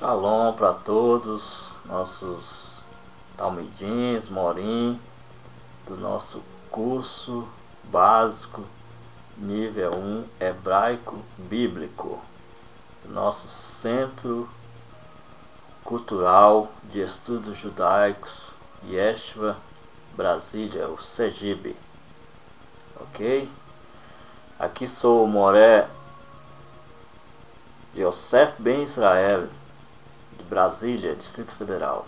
Shalom para todos nossos talmidins, morim, do nosso curso básico nível 1 hebraico bíblico, do nosso Centro Cultural de Estudos Judaicos Yeshiva Brasília, o CEGIB, ok? Aqui sou o Moré Yosef Ben Israel, de Brasília, Distrito Federal.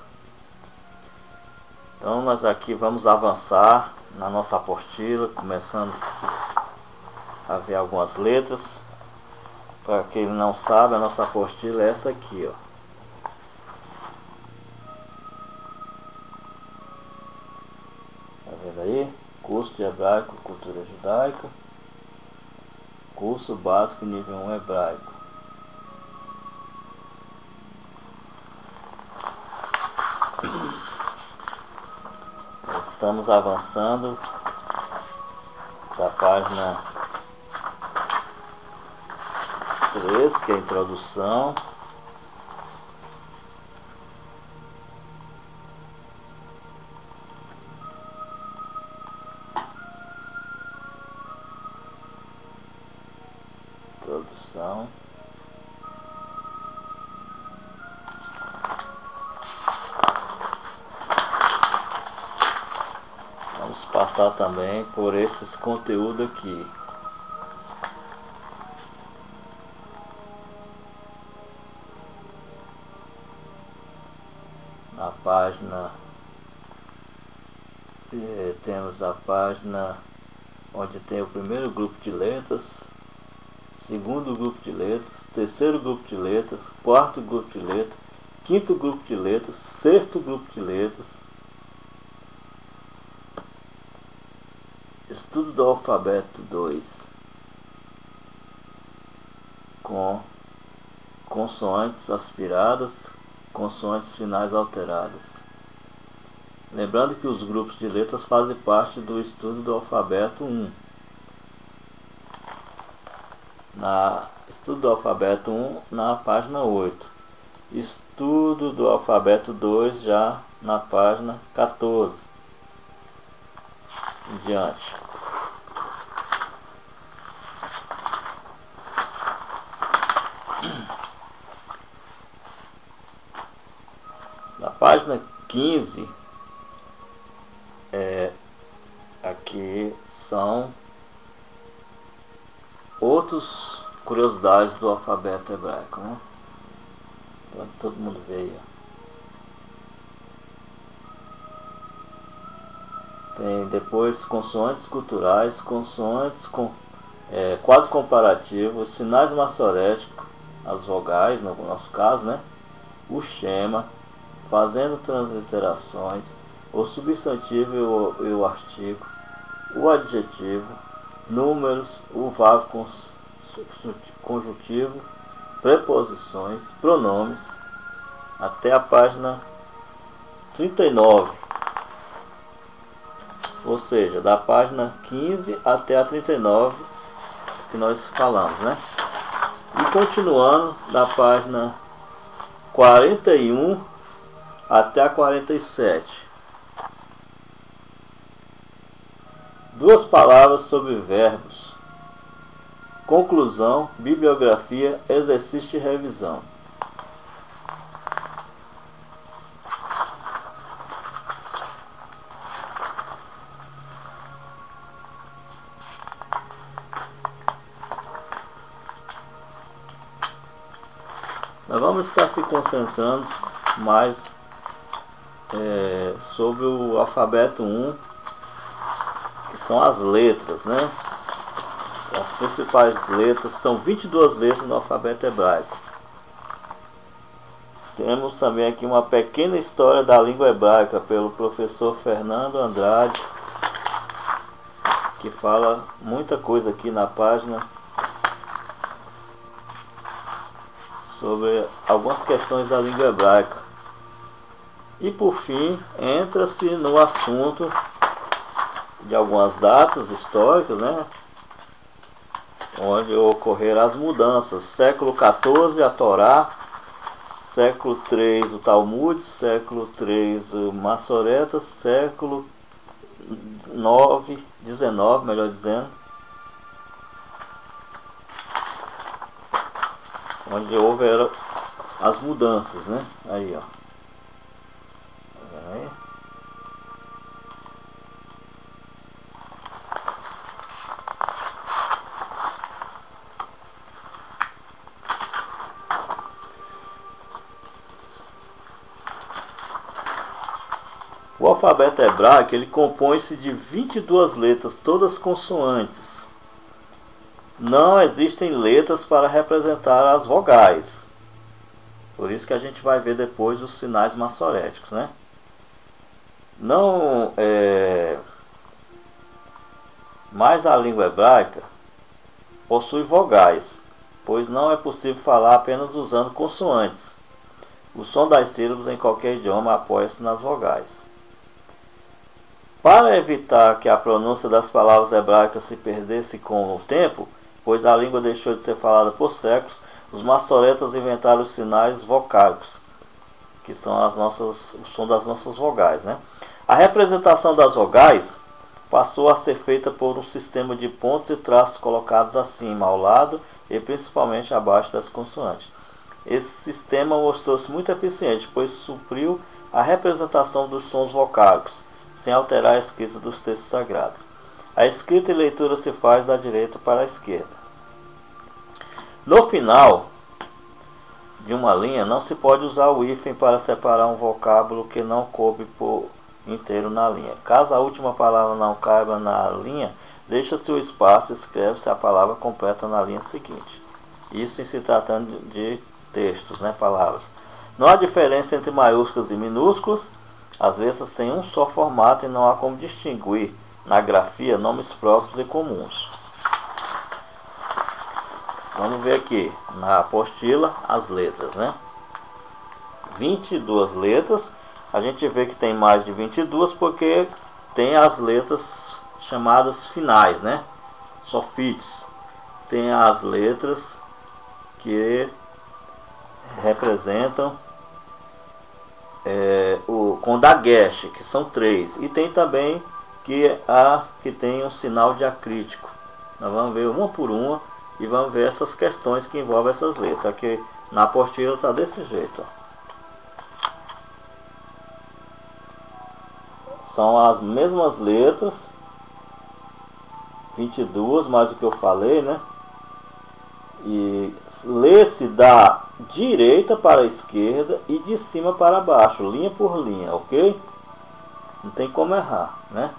Então nós aqui vamos avançar na nossa apostila, começando a ver algumas letras. Para quem não sabe, a nossa apostila é essa aqui, ó. Tá vendo aí? Curso de Hebraico, Cultura Judaica. Curso básico nível 1 hebraico. Estamos avançando da página 3, que é a introdução. Vamos passar também por esses conteúdos aqui. Na página temos a página onde tem o primeiro grupo de letras, segundo grupo de letras, terceiro grupo de letras, quarto grupo de letras, quinto grupo de letras, sexto grupo de letras, estudo do alfabeto 2, com consoantes aspiradas, consoantes finais alteradas. Lembrando que os grupos de letras fazem parte do estudo do alfabeto 1. Estudo do alfabeto 1 na página 8. Estudo do alfabeto 2 já na página 14. Em diante. Na página 15, aqui são outras curiosidades do alfabeto hebraico, né? Para todo mundo ver aí. Tem depois consoantes culturais, consoantes com quadro comparativo, sinais massoréticos, as vogais, no nosso caso, né? O shema, fazendo transliterações, o substantivo e o artigo, o adjetivo, números, o verbo conjuntivo, preposições, pronomes, até a página 39. Ou seja, da página 15 até a 39 que nós falamos, né? E continuando da página 41 até a 47. Duas palavras sobre verbos. Conclusão, bibliografia, exercício e revisão. Nós vamos estar se concentrando mais sobre o alfabeto 1, que são as letras, né? As principais letras, são 22 letras no alfabeto hebraico. Temos também aqui uma pequena história da língua hebraica pelo professor Fernando Andrade, que fala muita coisa aqui na página sobre algumas questões da língua hebraica. E por fim, entra-se no assunto de algumas datas históricas, né? Onde ocorreram as mudanças. Século XIV, a Torá. século III o Talmud, século III o Massoreta, século XIX, melhor dizendo, onde houve as mudanças, né? Aí, ó. Aí. O alfabeto hebraico, ele compõe-se de 22 letras, todas consoantes. Não existem letras para representar as vogais. Por isso que a gente vai ver depois os sinais massoréticos, né? Mas a língua hebraica possui vogais, pois não é possível falar apenas usando consoantes. O som das sílabas em qualquer idioma apoia-se nas vogais. Para evitar que a pronúncia das palavras hebraicas se perdesse com o tempo, pois a língua deixou de ser falada por séculos, os massoretas inventaram os sinais vocálicos, que são o som das nossas vogais, né? A representação das vogais passou a ser feita por um sistema de pontos e traços colocados acima, ao lado e principalmente abaixo das consoantes. Esse sistema mostrou-se muito eficiente, pois supriu a representação dos sons vocálicos, sem alterar a escrita dos textos sagrados. A escrita e leitura se faz da direita para a esquerda. No final de uma linha, não se pode usar o hífen para separar um vocábulo que não coube por inteiro na linha. Caso a última palavra não caiba na linha, deixa-se o espaço e escreve-se a palavra completa na linha seguinte. Isso em se tratando de textos, né, palavras. Não há diferença entre maiúsculas e minúsculas. As letras têm um só formato e não há como distinguir na grafia nomes próprios e comuns. Vamos ver aqui na apostila as letras, né? 22 letras. A gente vê que tem mais de 22 porque tem as letras chamadas finais, né? Sofits. Tem as letras que representam o Kondagesh, que são 3. E tem também que tem um sinal diacrítico. Nós vamos ver uma por uma e vamos ver essas questões que envolvem essas letras. Aqui na apostila está desse jeito, ó. São as mesmas letras, 22, mais o que eu falei, né? E lê-se da direita para a esquerda e de cima para baixo, linha por linha, ok? Não tem como errar, né?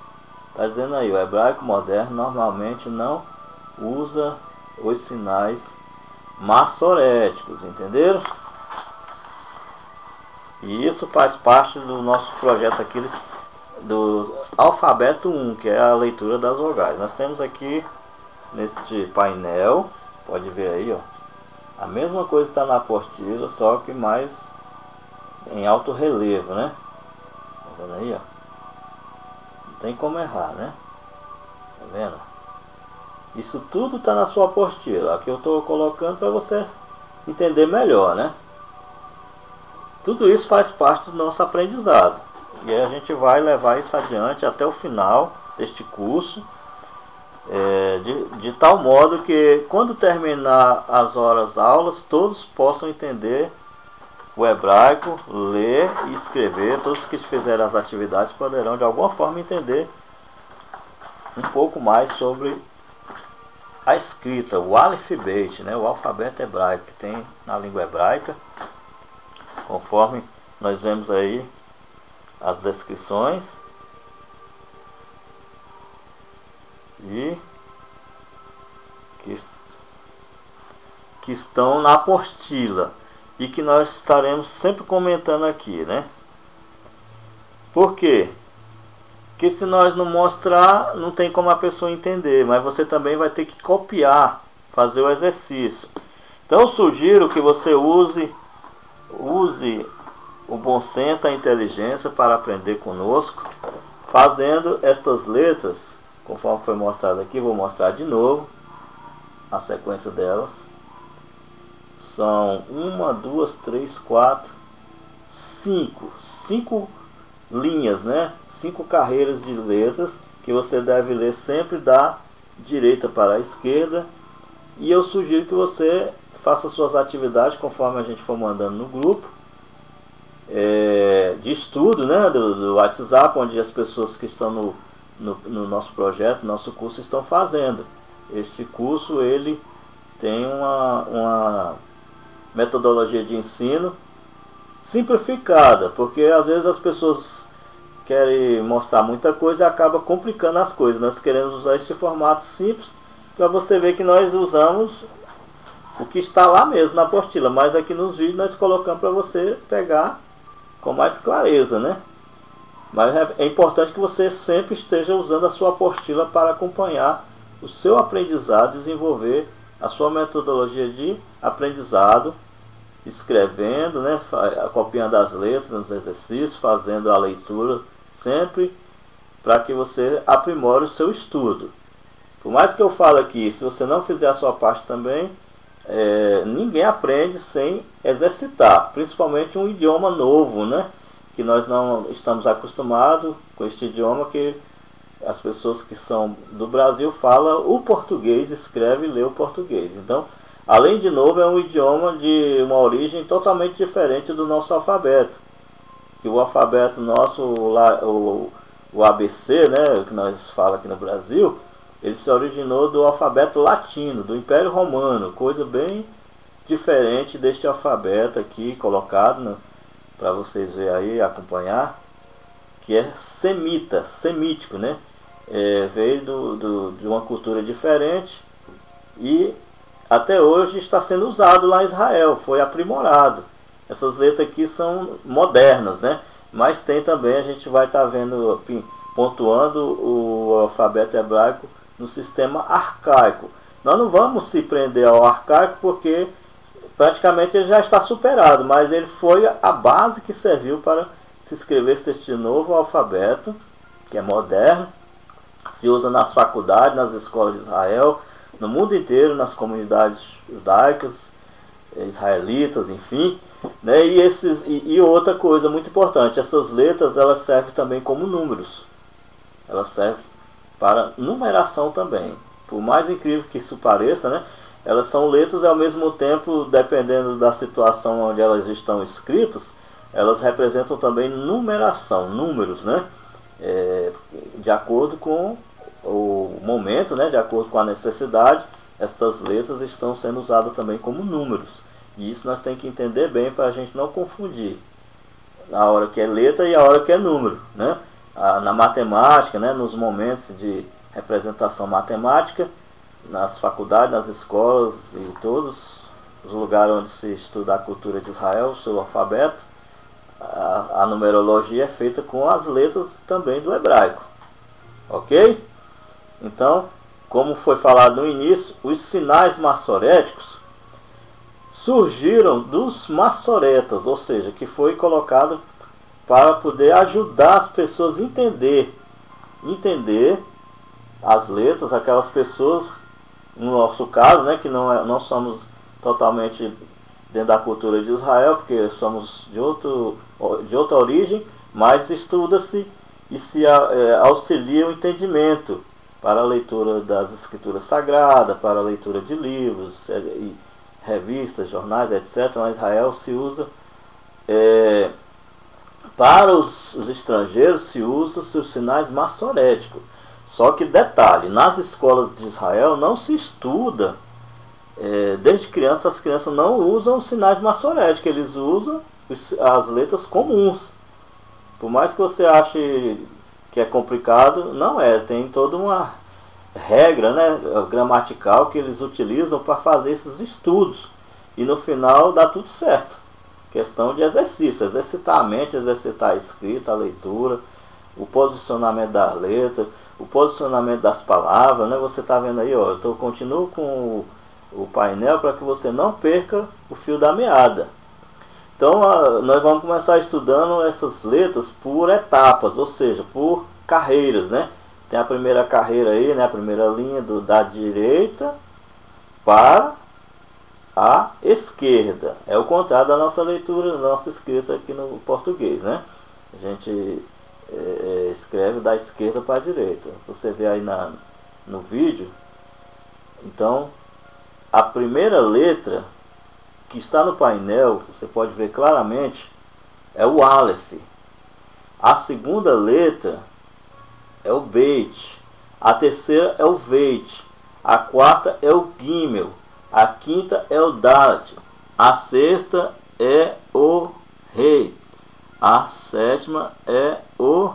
Tá dizendo aí, o hebraico moderno normalmente não usa os sinais massoréticos, entenderam? E isso faz parte do nosso projeto aqui do alfabeto 1, que é a leitura das vogais. Nós temos aqui neste painel, pode ver aí, ó, a mesma coisa está na apostila, só que mais em alto relevo, né? Tá vendo aí, ó? Não tem como errar, né? Tá vendo? Isso tudo está na sua apostila. Aqui eu estou colocando para você entender melhor, né? Tudo isso faz parte do nosso aprendizado. E aí a gente vai levar isso adiante até o final deste curso. De tal modo que quando terminar as horas aulas, todos possam entender o hebraico, ler e escrever. Todos que fizerem as atividades poderão de alguma forma entender um pouco mais sobre a escrita, o alfabet, né, o alfabeto hebraico que tem na língua hebraica, conforme nós vemos aí as descrições. E que estão na apostila e que nós estaremos sempre comentando aqui, né? Por quê? Porque se nós não mostrar, não tem como a pessoa entender, mas você também vai ter que copiar, fazer o exercício. Então eu sugiro que você use o bom senso, a inteligência para aprender conosco, fazendo estas letras conforme foi mostrado aqui. Vou mostrar de novo a sequência delas. são uma, duas, três, quatro, cinco linhas, né? 5 carreiras de letras que você deve ler sempre da direita para a esquerda. E eu sugiro que você faça suas atividades conforme a gente for mandando no grupo de estudo, né, do WhatsApp, onde as pessoas que estão no nosso projeto, nosso curso, estão fazendo. Este curso ele tem uma metodologia de ensino simplificada, porque às vezes as pessoas querem mostrar muita coisa e acaba complicando as coisas. Nós queremos usar este formato simples para você ver que nós usamos o que está lá mesmo na apostila, mas aqui nos vídeos nós colocamos para você pegar com mais clareza, né? Mas é importante que você sempre esteja usando a sua apostila para acompanhar o seu aprendizado, desenvolver a sua metodologia de aprendizado, escrevendo, né, copiando as letras nos exercícios, fazendo a leitura sempre, para que você aprimore o seu estudo. Por mais que eu fale aqui, se você não fizer a sua parte também, ninguém aprende sem exercitar, principalmente um idioma novo, né, que nós não estamos acostumados com este idioma, que as pessoas que são do Brasil falam o português, escreve e lê o português. Então, além de novo, é um idioma de uma origem totalmente diferente do nosso alfabeto. Que o alfabeto nosso, o ABC, né, que nós falamos aqui no Brasil, ele se originou do alfabeto latino, do Império Romano, coisa bem diferente deste alfabeto aqui colocado, para vocês verem aí, acompanhar, que é semítico, né? Veio de uma cultura diferente e até hoje está sendo usado lá em Israel, foi aprimorado. Essas letras aqui são modernas, né? Mas tem também, a gente vai estar vendo, pontuando o alfabeto hebraico no sistema arcaico. Nós não vamos se prender ao arcaico porque praticamente ele já está superado, mas ele foi a base que serviu para se escrever este novo alfabeto, que é moderno, se usa nas faculdades, nas escolas de Israel, no mundo inteiro, nas comunidades judaicas, israelitas, enfim, né? E outra coisa muito importante, essas letras elas servem também como números, elas servem para numeração também. Por mais incrível que isso pareça, né? Elas são letras e ao mesmo tempo, dependendo da situação onde elas estão escritas, elas representam também numeração, números, né? De acordo com o momento, né? De acordo com a necessidade, essas letras estão sendo usadas também como números. E isso nós temos que entender bem para a gente não confundir a hora que é letra e a hora que é número, né? Na matemática, né? Nos momentos de representação matemática, nas faculdades, nas escolas e todos os lugares onde se estuda a cultura de Israel, o seu alfabeto, a numerologia é feita com as letras também do hebraico. Ok? Então, como foi falado no início, os sinais maçoréticos surgiram dos maçoretas, ou seja, que foi colocado para poder ajudar as pessoas a entender as letras, aquelas pessoas, no nosso caso, né, que não somos totalmente dentro da cultura de Israel, porque somos de outra origem, mas estuda-se e se auxilia o entendimento para a leitura das escrituras sagradas, para a leitura de livros, e revistas, jornais, etc. Em Israel se usa, para os estrangeiros se usa os sinais maçoréticos. Só que detalhe, nas escolas de Israel não se estuda, desde criança as crianças não usam os sinais maçoréticos, eles usam as letras comuns. Por mais que você ache que é complicado, não é, tem toda uma regra, né, gramatical que eles utilizam para fazer esses estudos. E no final dá tudo certo. Questão de exercício, exercitar a mente, exercitar a escrita, a leitura, o posicionamento da letra, o posicionamento das palavras, né? Você está vendo aí, ó, eu continuo com o painel para que você não perca o fio da meada. Então nós vamos começar estudando essas letras por etapas, ou seja, por carreiras, né? Tem a primeira carreira aí, né? A primeira linha da direita para à esquerda. É o contrário da nossa leitura, da nossa escrita aqui no português, né? A gente escreve da esquerda para a direita. Você vê aí no vídeo. Então, a primeira letra que está no painel, você pode ver claramente, é o Aleph. A segunda letra é o Beit. A terceira é o Veit. A quarta é o Gimel. A quinta é o Dalet. A sexta é o Rei. A sétima é o,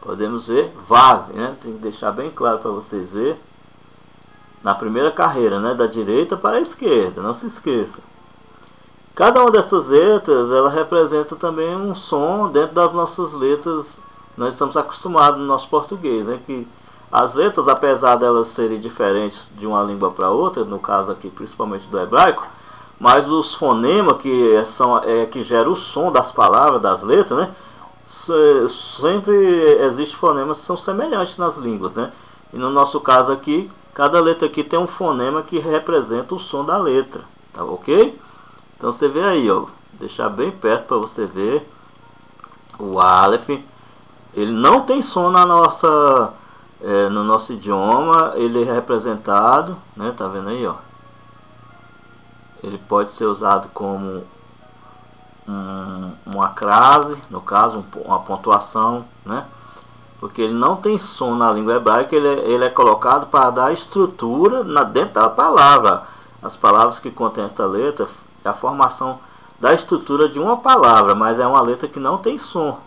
podemos ver, Vav, né? Tem que deixar bem claro para vocês verem. Na primeira carreira, né? Da direita para a esquerda, não se esqueça. Cada uma dessas letras, ela representa também um som dentro das nossas letras. Nós estamos acostumados no nosso português, né? Que as letras, apesar delas serem diferentes de uma língua para outra, no caso aqui principalmente do hebraico, mas os fonemas que geram o som das palavras, das letras, né? Sempre existem fonemas que são semelhantes nas línguas, né? E no nosso caso aqui, cada letra aqui tem um fonema que representa o som da letra, tá ok? Então você vê aí, ó, deixar bem perto para você ver o Aleph. Ele não tem som na nossa, no nosso idioma, ele é representado, né? Tá vendo aí, ó? Ele pode ser usado como uma crase, no caso, uma pontuação, né? Porque ele não tem som na língua hebraica, ele é colocado para dar estrutura dentro da palavra. As palavras que contêm esta letra é a formação da estrutura de uma palavra, mas é uma letra que não tem som.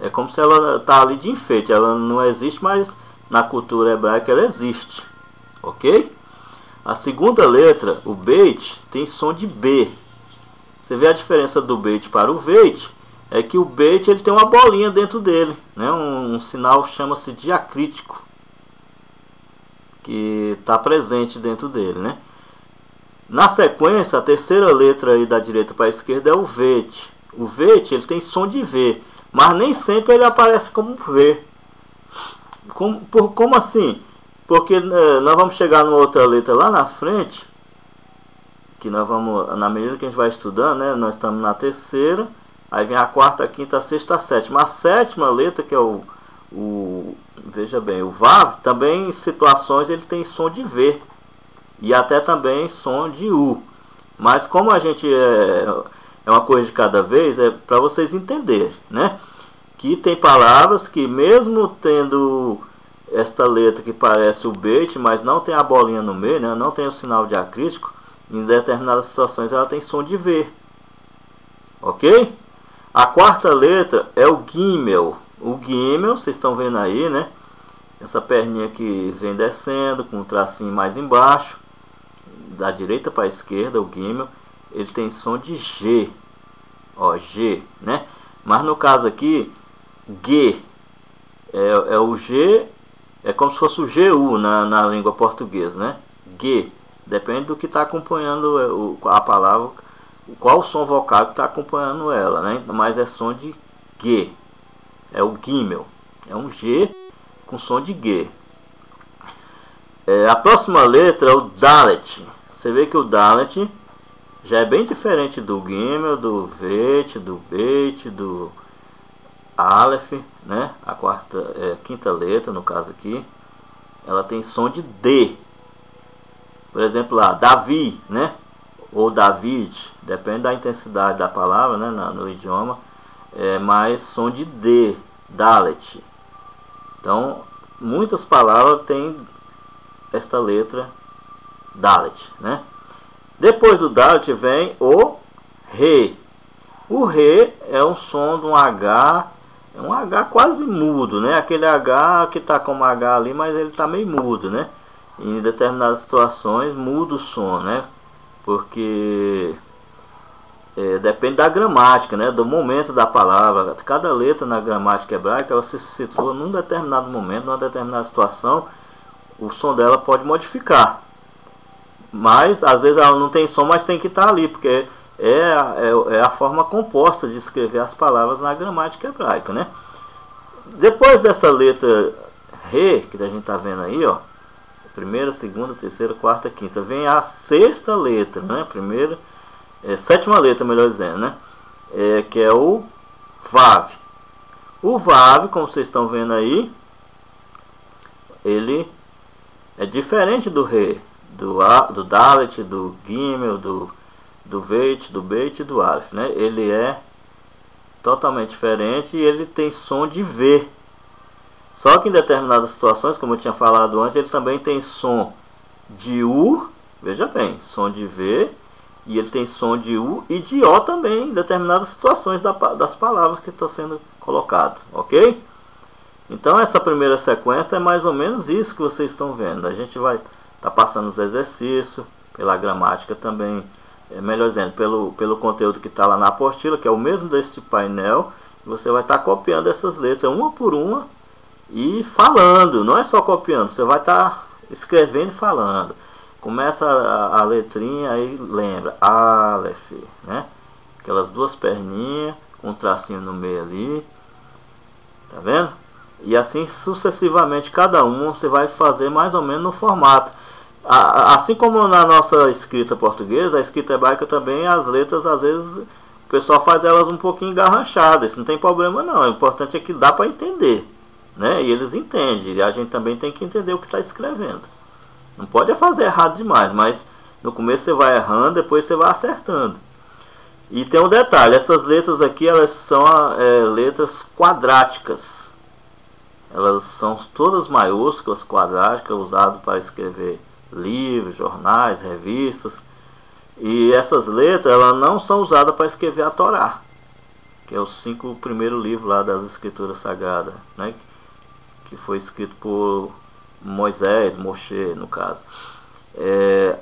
É como se ela está ali de enfeite, ela não existe, mas na cultura hebraica ela existe, ok? A segunda letra, o Beit, tem som de B. Você vê a diferença do Beit para o Veit, é que o Beit ele tem uma bolinha dentro dele, né? Um sinal chama-se diacrítico, que está presente dentro dele, né? Na sequência, a terceira letra aí da direita para a esquerda é o Veit. O Veit ele tem som de V, mas nem sempre ele aparece como V. Como assim? Porque nós vamos chegar numa outra letra lá na frente, que nós vamos, na medida que a gente vai estudando, né? Nós estamos na terceira, aí vem a quarta, a quinta, a sexta, a sétima. A sétima letra, que é veja bem, o Vav, também em situações ele tem som de V. E até também som de U. Mas como a gente é uma coisa de cada vez, é para vocês entenderem, né? Que tem palavras que mesmo tendo esta letra que parece o Beit, mas não tem a bolinha no meio, né? Não tem o sinal diacrítico, em determinadas situações ela tem som de V. Ok? A quarta letra é o Gimel. O Gimel, vocês estão vendo aí, né? Essa perninha que vem descendo com um tracinho mais embaixo, da direita para a esquerda, o Gimel, ele tem som de G. Ó, G, né? Mas no caso aqui, G é o G, é como se fosse o GU na língua portuguesa, né? G, depende do que está acompanhando a palavra, qual o som vocal que está acompanhando ela, né? Mas é som de G, é o Gimel, é um G com som de G. A próxima letra é o Dalet. Você vê que o Dalet já é bem diferente do Gimel, do Veit, do Beit, do Aleph, né? A quinta letra, no caso aqui, ela tem som de D. Por exemplo, lá, Davi, né? Ou David, depende da intensidade da palavra, né? No idioma, mais som de D, Dalet. Então, muitas palavras têm esta letra Dalet, né? Depois do Dalet vem o Re. O Re é um som de um H, é um H quase mudo, né? Aquele H que está como H ali, mas ele está meio mudo, né? Em determinadas situações muda o som, né? Porque depende da gramática, né? Do momento da palavra. Cada letra na gramática hebraica ela se situa num determinado momento, numa determinada situação. O som dela pode modificar, mas às vezes ela não tem som, mas tem que estar ali, porque é a forma composta de escrever as palavras na gramática hebraica, né? Depois dessa letra Re, que a gente está vendo aí, ó, primeira, segunda, terceira, quarta, quinta. Vem a sexta letra, né? Sétima letra, melhor dizendo, né? Que é o VAV. O VAV, como vocês estão vendo aí, ele é diferente do Ré, do Dalet, do Gimel, do Veit, do Beit e do Aleph, né? Ele é totalmente diferente e ele tem som de V. Só que em determinadas situações, como eu tinha falado antes, ele também tem som de U, veja bem, som de V, e ele tem som de U e de O também, em determinadas situações das palavras que estão sendo colocadas, ok? Então essa primeira sequência é mais ou menos isso que vocês estão vendo. A gente vai estar passando os exercícios, pela gramática também, melhor dizendo, pelo conteúdo que está lá na apostila, que é o mesmo desse painel. Você vai estar copiando essas letras uma por uma e falando, não é só copiando, você vai estar escrevendo e falando. Começa a letrinha, aí lembra, Aleph, né? Aquelas duas perninhas, com um tracinho no meio ali, tá vendo? E assim sucessivamente, cada um você vai fazer mais ou menos no formato. Assim como na nossa escrita portuguesa, a escrita hebraica também, as letras às vezes o pessoal faz elas um pouquinho engarranchadas. Isso não tem problema não, o importante é que dá para entender, né? E eles entendem, e a gente também tem que entender o que está escrevendo. Não pode fazer errado demais, mas no começo você vai errando, depois você vai acertando. E tem um detalhe, essas letras aqui, elas são letras quadráticas. Elas são todas maiúsculas, quadráticas, usadas para escrever livros, jornais, revistas. E essas letras, elas não são usadas para escrever a Torá, que é os 5 primeiros livros lá das Escrituras Sagradas, né? Que foi escrito por Moisés, Moshe, no caso.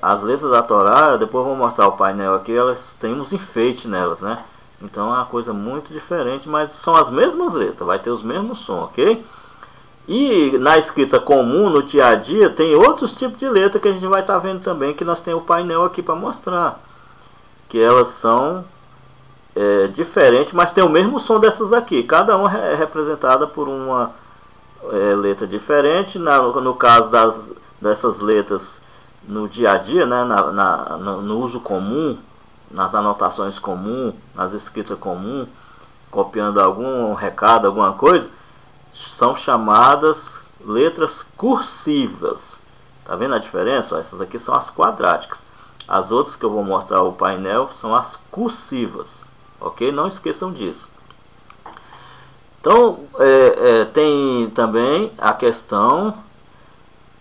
As letras da Torá, depois eu vou mostrar o painel aqui, elas têm uns enfeites nelas, né? Então é uma coisa muito diferente, mas são as mesmas letras, vai ter os mesmos sons, ok? E na escrita comum, no dia a dia, tem outros tipos de letra que a gente vai estar vendo também, que nós temos o painel aqui para mostrar. Que elas são diferentes, mas tem o mesmo som dessas aqui. Cada uma é representada por uma letra diferente. No caso dessas letras no dia a dia, né, no uso comum, nas anotações comuns, nas escritas comuns, copiando algum recado, alguma coisa, são chamadas letras cursivas. Tá vendo a diferença? Ó, essas aqui são as quadráticas. As outras que eu vou mostrar o painel são as cursivas. Ok? Não esqueçam disso. Então, tem também a questão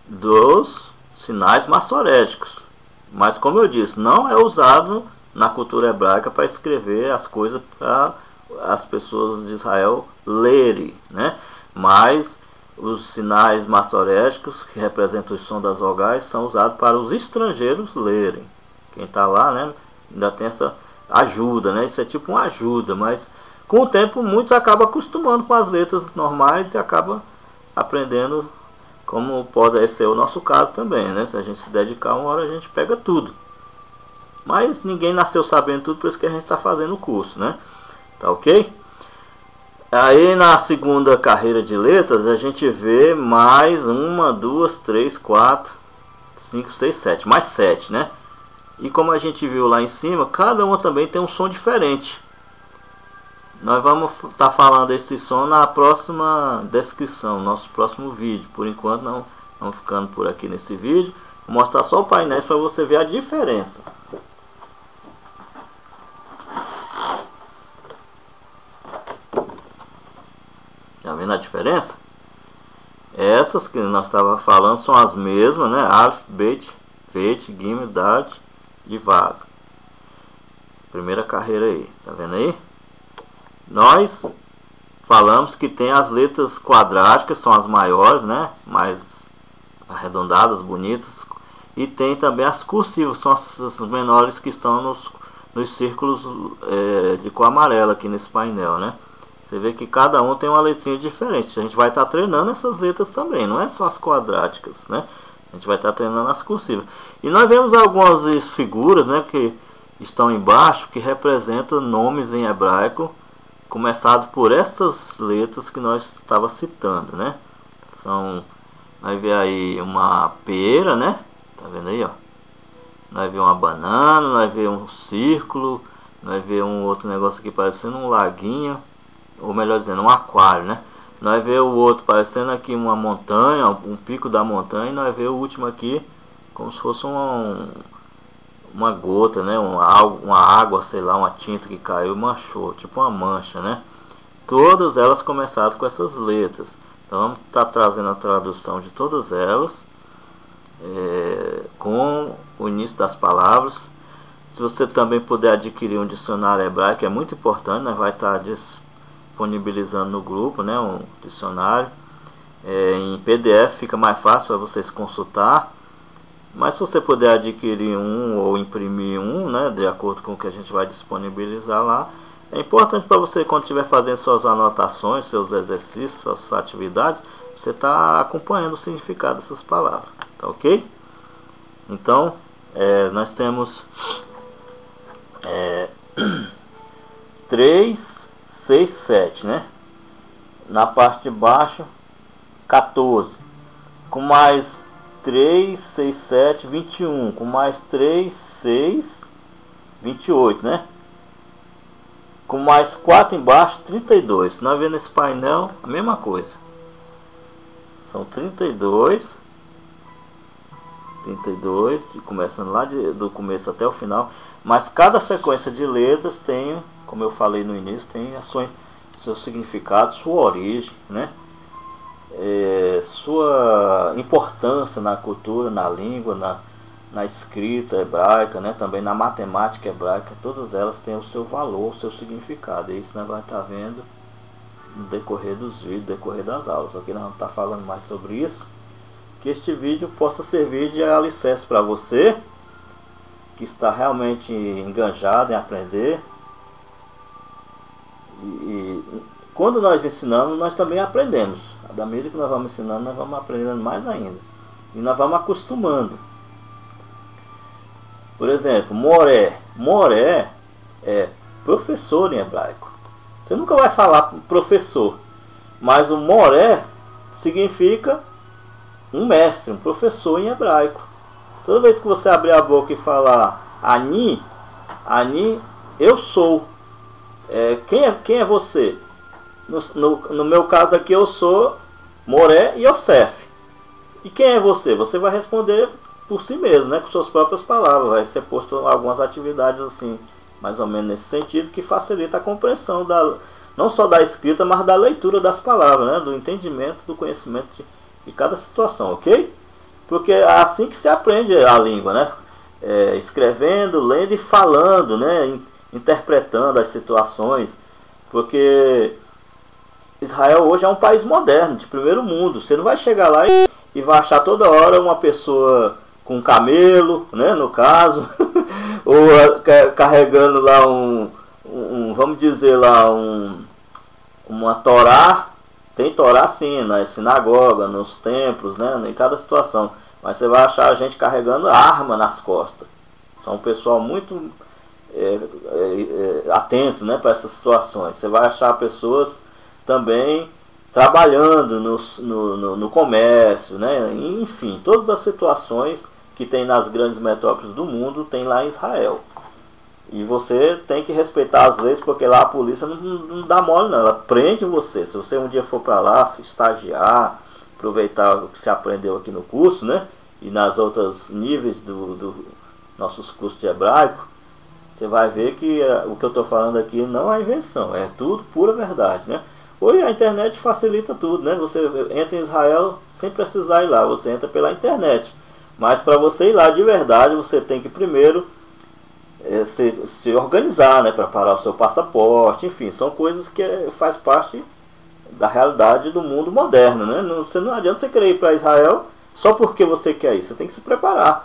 dos sinais massoréticos. Mas, como eu disse, não é usado na cultura hebraica para escrever as coisas para as pessoas de Israel lerem, né? Mas os sinais massoréticos, que representam o som das vogais, são usados para os estrangeiros lerem. Quem está lá, né, ainda tem essa ajuda, né? Isso é tipo uma ajuda, mas com o tempo muitos acabam acostumando com as letras normais e acabam aprendendo, como pode ser o nosso caso também, né? Se a gente se dedicar, uma hora a gente pega tudo. Mas ninguém nasceu sabendo tudo, por isso que a gente está fazendo o curso, né? Tá ok? Aí na segunda carreira de letras a gente vê mais 1, 2, 3, 4, 5, 6, 7, mais 7, né? E como a gente viu lá em cima, cada uma também tem um som diferente. Nós vamos estar falando desse som na próxima descrição, nosso próximo vídeo. Por enquanto não vamos ficando por aqui nesse vídeo. Vou mostrar só o painel para você ver a diferença. Tá vendo a diferença? Essas que nós estávamos falando são as mesmas, né? Aleph, Beit, Veit, Gimel, Dalet e Vav. Primeira carreira aí, tá vendo aí? Nós falamos que tem as letras quadráticas, são as maiores, né? Mais arredondadas, bonitas. E tem também as cursivas, são as menores que estão nos círculos de cor amarela aqui nesse painel, né? Você vê que cada um tem uma letrinha diferente. A gente vai estar treinando essas letras também, não é só as quadráticas, né? A gente vai estar treinando as cursivas. E nós vemos algumas figuras, né, que estão embaixo, que representam nomes em hebraico, começado por essas letras que nós estava citando, né? São Nós vemos aí uma pera, né? Tá vendo aí, ó? Nós vemos uma banana, nós vemos um círculo, nós vemos um outro negócio aqui parecendo um laguinho, ou melhor dizendo, um aquário, né? Nós vemos o outro parecendo aqui uma montanha, um pico da montanha, e nós vemos o último aqui como se fosse uma gota, né? Uma água, sei lá, uma tinta que caiu e manchou, tipo uma mancha, né? Todas elas começaram com essas letras. Então vamos estar trazendo a tradução de todas elas, com o início das palavras. Se você também puder adquirir um dicionário hebraico, é muito importante, nós vai estar disponibilizando no grupo, né, um dicionário. Em PDF fica mais fácil para vocês consultar. Mas se você puder adquirir um ou imprimir um, né, de acordo com o que a gente vai disponibilizar lá, é importante para você, quando estiver fazendo suas anotações, seus exercícios, suas atividades, você está acompanhando o significado dessas palavras, tá ok? Então, nós temos 3, 6, 7, né? Na parte de baixo, 14. Com mais 3, 6, 7, 21. Com mais 3, 6, 28, né? Com mais 4 embaixo, 32. Nós vemos nesse painel a mesma coisa. São 32. 32, começando lá do começo até o final. Mas cada sequência de letras tem, como eu falei no início, tem seu significado, sua origem, né? Sua importância na cultura, na língua, na escrita hebraica, né? Também na matemática hebraica. Todas elas têm o seu valor, o seu significado. E isso nós vamos estar vendo no decorrer dos vídeos, no decorrer das aulas. Ok? Nós vamos estar falando mais sobre isso. Que este vídeo possa servir de alicerce para você que está realmente enganjado em aprender. E quando nós ensinamos, nós também aprendemos. Da medida que nós vamos ensinando, nós vamos aprendendo mais ainda. E nós vamos acostumando. Por exemplo, moré. Moré é professor em hebraico. Você nunca vai falar professor, mas o moré significa um mestre, um professor em hebraico. Toda vez que você abrir a boca e falar Ani, Ani, eu sou. Quem é você? No meu caso aqui, eu sou Moré Yosef. E quem é você? Você vai responder por si mesmo, né, com suas próprias palavras. Vai ser posto algumas atividades assim, mais ou menos nesse sentido, que facilita a compreensão não só da escrita, mas da leitura das palavras, né, do entendimento, do conhecimento de cada situação, ok? Porque é assim que se aprende a língua, né? Escrevendo, lendo e falando, né? Interpretando as situações. Porque Israel hoje é um país moderno, de primeiro mundo. Você não vai chegar lá e vai achar toda hora uma pessoa com um camelo, né? No caso, ou carregando lá vamos dizer lá, uma Torá. Tem Torá sim, na sinagoga, nos templos, né, em cada situação. Mas você vai achar a gente carregando arma nas costas. São um pessoal muito atento, né, para essas situações. Você vai achar pessoas também trabalhando no comércio, né, enfim, todas as situações que tem nas grandes metrópoles do mundo tem lá em Israel. E você tem que respeitar as leis, porque lá a polícia não dá mole não, ela prende você. Se você um dia for para lá, estagiar, aproveitar o que você aprendeu aqui no curso, né? E nas outras níveis do nossos cursos de hebraico, você vai ver que o que eu estou falando aqui não é invenção, é tudo pura verdade, né? Hoje a internet facilita tudo, né? Você entra em Israel sem precisar ir lá, você entra pela internet. Mas para você ir lá de verdade, você tem que primeiro se organizar, né, preparar o seu passaporte, enfim, são coisas que faz parte da realidade do mundo moderno, né? Não adianta você querer ir para Israel só porque você quer ir, você tem que se preparar.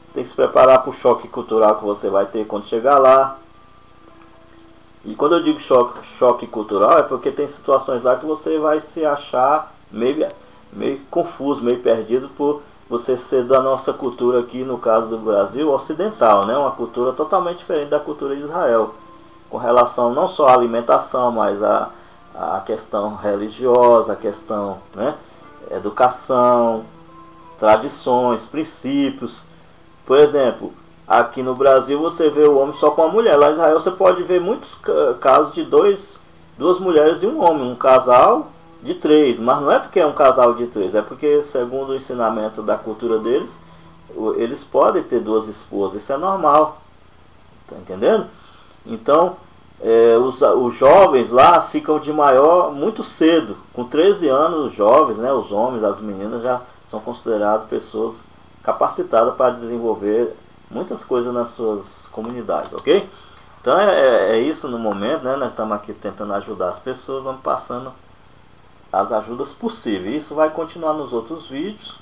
Você tem que se preparar para o choque cultural que você vai ter quando chegar lá. E quando eu digo choque cultural, é porque tem situações lá que você vai se achar meio confuso, meio perdido por você ser da nossa cultura aqui, no caso do Brasil, ocidental, né? Uma cultura totalmente diferente da cultura de Israel, com relação não só à alimentação, mas à questão religiosa, a questão, né, educação, tradições, princípios. Por exemplo, aqui no Brasil você vê o homem só com a mulher. Lá em Israel você pode ver muitos casos de duas mulheres e um homem, um casal de três. Mas não é porque é um casal de três, é porque, segundo o ensinamento da cultura deles, eles podem ter duas esposas. Isso é normal. Tá entendendo? Então, os jovens lá ficam de maior muito cedo. Com 13 anos, os jovens, né, os homens, as meninas já são considerados pessoas capacitadas para desenvolver muitas coisas nas suas comunidades, ok? Então é isso no momento, né? Nós estamos aqui tentando ajudar as pessoas, vamos passando as ajudas possíveis. Isso vai continuar nos outros vídeos.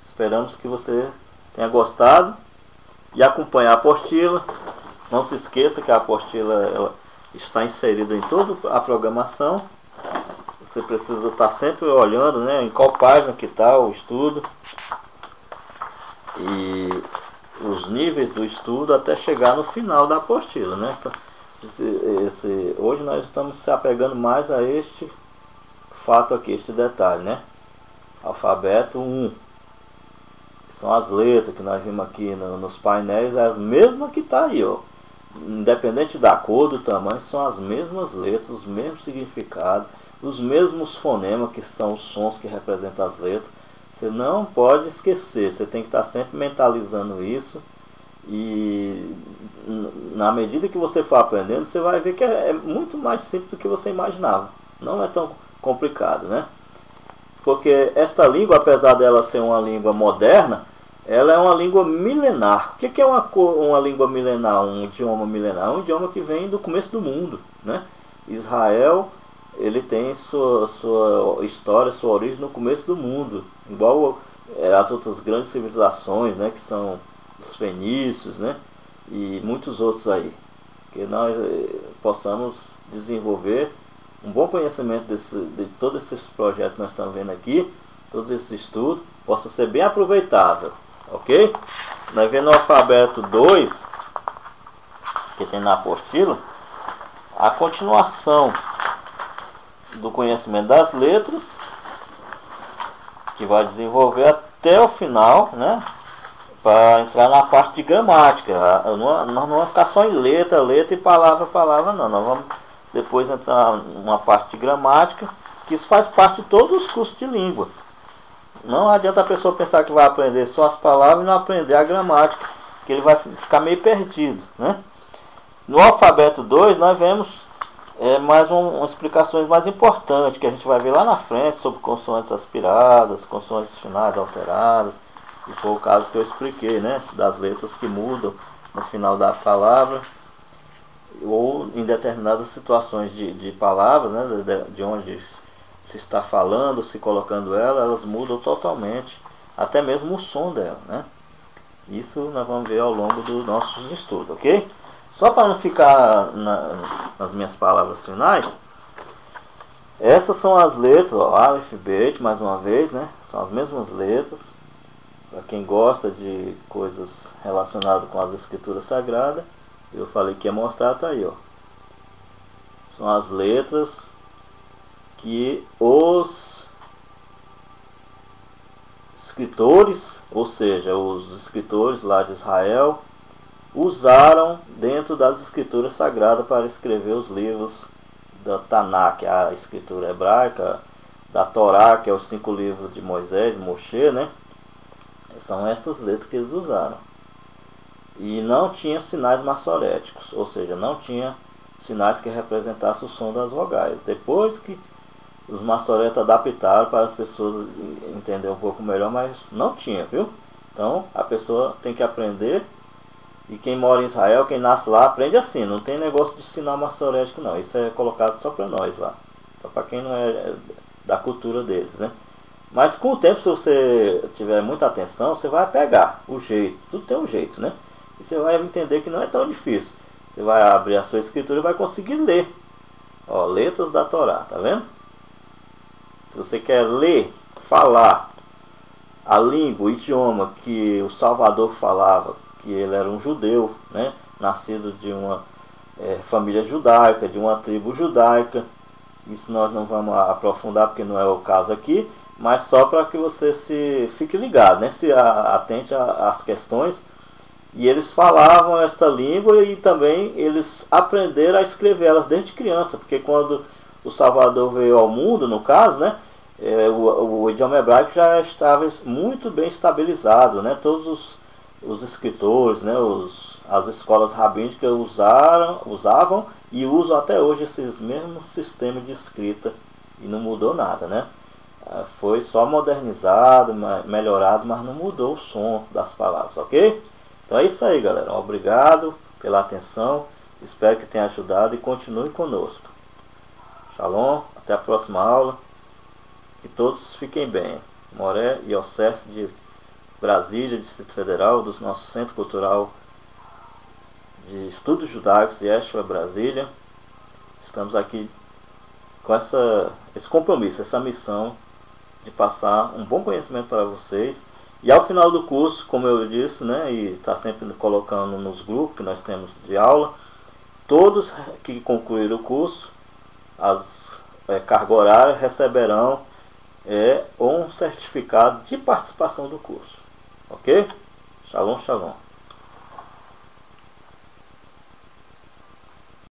Esperamos que você tenha gostado e acompanhe a apostila. Não se esqueça que a apostila ela está inserida em toda a programação. Você precisa estar sempre olhando, né, em qual página que está o estudo e os níveis do estudo até chegar no final da apostila, né? Hoje nós estamos se apegando mais a este fato aqui, este detalhe, né? Alfabeto 1, que são as letras que nós vimos aqui nos painéis, é as mesmas que está aí, ó. Independente da cor, do tamanho, são as mesmas letras, os mesmos significados, os mesmos fonemas, que são os sons que representam as letras. Você não pode esquecer, você tem que estar sempre mentalizando isso. E na medida que você for aprendendo, você vai ver que é muito mais simples do que você imaginava. Não é tão complicado, né? Porque esta língua, apesar dela ser uma língua moderna, ela é uma língua milenar. O que é uma língua milenar, um idioma milenar? É um idioma que vem do começo do mundo, né? Israel, ele tem sua história, sua origem no começo do mundo, igual as outras grandes civilizações, né, que são os fenícios, né, e muitos outros aí. Que nós possamos desenvolver um bom conhecimento de todos esses projetos que nós estamos vendo aqui, todos esses estudos, possa ser bem aproveitável, ok? Nós vemos no alfabeto 2, que tem na apostila, a continuação do conhecimento das letras, que vai desenvolver até o final, né, para entrar na parte de gramática. Nós não vamos ficar só em letra e palavra, não. Nós vamos depois entrar numa parte de gramática, que isso faz parte de todos os cursos de língua. Não adianta a pessoa pensar que vai aprender só as palavras e não aprender a gramática, que ele vai ficar meio perdido, né? No alfabeto 2 nós vemos mais umas explicações mais importantes, que a gente vai ver lá na frente, sobre consoantes aspiradas, consoantes finais alteradas, e foi o caso que eu expliquei, né, das letras que mudam no final da palavra, ou em determinadas situações de palavras, né, de onde se está falando, se colocando elas mudam totalmente, até mesmo o som dela, né? Isso nós vamos ver ao longo dos nossos estudos, ok? Só para não ficar nas minhas palavras finais, essas são as letras, ó, Aleph, Bet, mais uma vez, né? São as mesmas letras. Para quem gosta de coisas relacionadas com as escrituras sagradas, eu falei que ia mostrar, tá aí, ó. São as letras que os escritores, ou seja, os escritores lá de Israel, usaram dentro das escrituras sagradas para escrever os livros da Tanakh, que é a escritura hebraica, da Torá, que é os 5 livros de Moisés, Moshe, né? São essas letras que eles usaram. E não tinha sinais maçoréticos, ou seja, não tinha sinais que representassem o som das vogais. Depois que os maçoretas adaptaram para as pessoas entenderem um pouco melhor, mas não tinha, viu? Então a pessoa tem que aprender. E quem mora em Israel, quem nasce lá, aprende assim. Não tem negócio de sinal maçorético, não. Isso é colocado só para nós lá. Só para quem não é da cultura deles, né? Mas com o tempo, se você tiver muita atenção, você vai pegar o jeito. Tudo tem um jeito, né? E você vai entender que não é tão difícil. Você vai abrir a sua escritura e vai conseguir ler. Ó, letras da Torá, tá vendo? Se você quer ler, falar a língua, o idioma que o Salvador falava, que ele era um judeu, né, nascido de uma família judaica, de uma tribo judaica. Isso nós não vamos aprofundar porque não é o caso aqui, mas só para que você se fique ligado, né? Se atente às questões. E eles falavam esta língua e também eles aprenderam a escrever elas desde criança, porque quando o Salvador veio ao mundo, no caso, né, o idioma hebraico já estava muito bem estabilizado, né? Todos os escritores, né, as escolas rabínicas usavam e usam até hoje esses mesmos sistemas de escrita e não mudou nada, né? Foi só modernizado, melhorado, mas não mudou o som das palavras, ok? Então é isso aí, galera. Obrigado pela atenção. Espero que tenha ajudado e continue conosco. Shalom, até a próxima aula. Que todos fiquem bem. Moré e Yosef de Brasília, Distrito Federal, do nosso Centro Cultural de Estudos Judaicos de Yeshua, Brasília. Estamos aqui com esse compromisso, essa missão de passar um bom conhecimento para vocês. E ao final do curso, como eu disse, né, e está sempre colocando nos grupos que nós temos de aula, todos que concluíram o curso, as carga horária, receberão um certificado de participação do curso. Ok? Shalom, shalom.